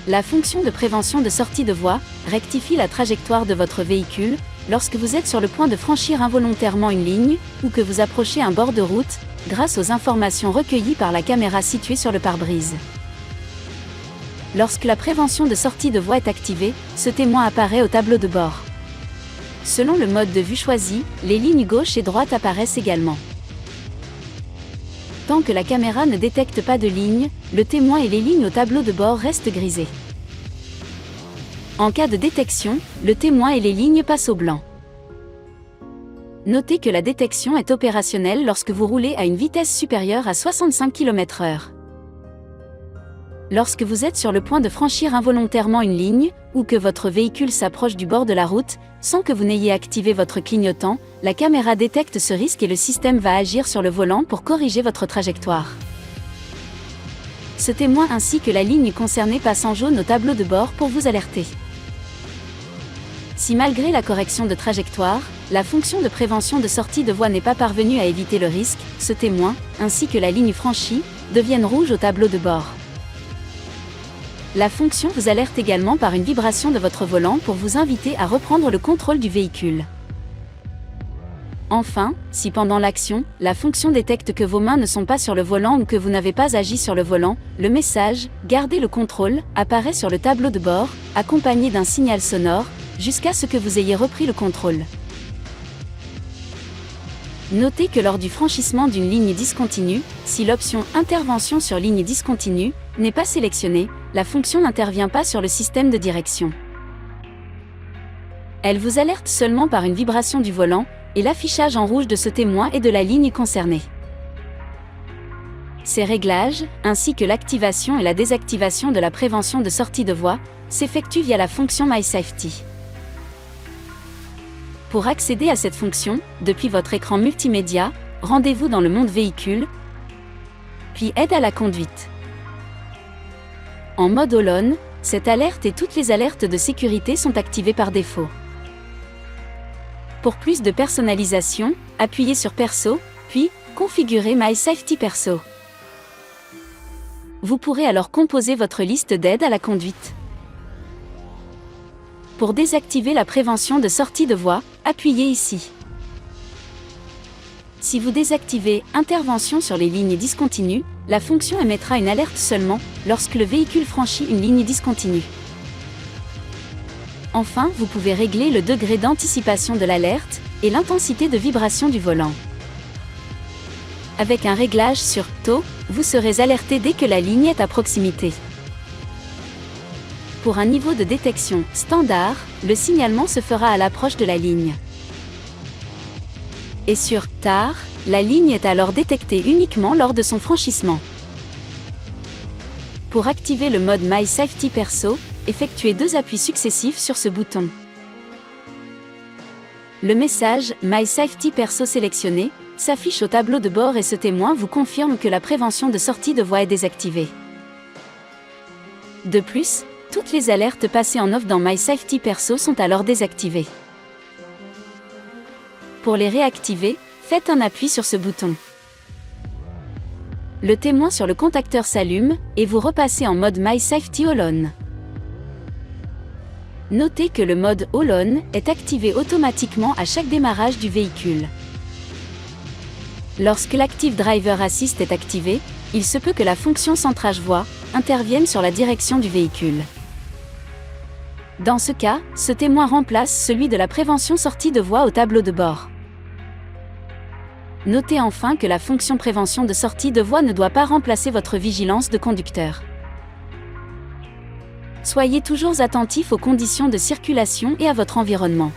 La fonction de prévention de sortie de voie rectifie la trajectoire de votre véhicule lorsque vous êtes sur le point de franchir involontairement une ligne ou que vous approchez un bord de route, grâce aux informations recueillies par la caméra située sur le pare-brise. Lorsque la prévention de sortie de voie est activée, ce témoin apparaît au tableau de bord. Selon le mode de vue choisi, les lignes gauche et droite apparaissent également. Tant que la caméra ne détecte pas de ligne, le témoin et les lignes au tableau de bord restent grisés. En cas de détection, le témoin et les lignes passent au blanc. Notez que la détection est opérationnelle lorsque vous roulez à une vitesse supérieure à 65 km/h. Lorsque vous êtes sur le point de franchir involontairement une ligne, ou que votre véhicule s'approche du bord de la route, sans que vous n'ayez activé votre clignotant, la caméra détecte ce risque et le système va agir sur le volant pour corriger votre trajectoire. Ce témoin ainsi que la ligne concernée passe en jaune au tableau de bord pour vous alerter. Si malgré la correction de trajectoire, la fonction de prévention de sortie de voie n'est pas parvenue à éviter le risque, ce témoin, ainsi que la ligne franchie, deviennent rouges au tableau de bord. La fonction vous alerte également par une vibration de votre volant pour vous inviter à reprendre le contrôle du véhicule. Enfin, si pendant l'action, la fonction détecte que vos mains ne sont pas sur le volant ou que vous n'avez pas agi sur le volant, le message « Gardez le contrôle » apparaît sur le tableau de bord, accompagné d'un signal sonore, jusqu'à ce que vous ayez repris le contrôle. Notez que lors du franchissement d'une ligne discontinue, si l'option « Intervention sur ligne discontinue » n'est pas sélectionnée, la fonction n'intervient pas sur le système de direction. Elle vous alerte seulement par une vibration du volant et l'affichage en rouge de ce témoin et de la ligne concernée. Ces réglages, ainsi que l'activation et la désactivation de la prévention de sortie de voie, s'effectuent via la fonction MySafety. Pour accéder à cette fonction, depuis votre écran multimédia, rendez-vous dans le mode véhicule, puis aide à la conduite. En mode All-on, cette alerte et toutes les alertes de sécurité sont activées par défaut. Pour plus de personnalisation, appuyez sur Perso, puis configurez MySafety Perso. Vous pourrez alors composer votre liste d'aide à la conduite. Pour désactiver la prévention de sortie de voie, appuyez ici. Si vous désactivez « Intervention sur les lignes discontinues », la fonction émettra une alerte seulement lorsque le véhicule franchit une ligne discontinue. Enfin, vous pouvez régler le degré d'anticipation de l'alerte et l'intensité de vibration du volant. Avec un réglage sur « Tôt », vous serez alerté dès que la ligne est à proximité. Pour un niveau de détection standard, le signalement se fera à l'approche de la ligne. Et sur « Tard », la ligne est alors détectée uniquement lors de son franchissement. Pour activer le mode MySafety Perso, effectuez 2 appuis successifs sur ce bouton. Le message « MySafety Perso sélectionné » s'affiche au tableau de bord et ce témoin vous confirme que la prévention de sortie de voie est désactivée. De plus, toutes les alertes passées en off dans MySafety Perso sont alors désactivées. Pour les réactiver, faites un appui sur ce bouton. Le témoin sur le contacteur s'allume et vous repassez en mode MySafety All-on. Notez que le mode All-on est activé automatiquement à chaque démarrage du véhicule. Lorsque l'Active Driver Assist est activé, il se peut que la fonction centrage voie intervienne sur la direction du véhicule. Dans ce cas, ce témoin remplace celui de la prévention sortie de voie au tableau de bord. Notez enfin que la fonction prévention de sortie de voie ne doit pas remplacer votre vigilance de conducteur. Soyez toujours attentif aux conditions de circulation et à votre environnement.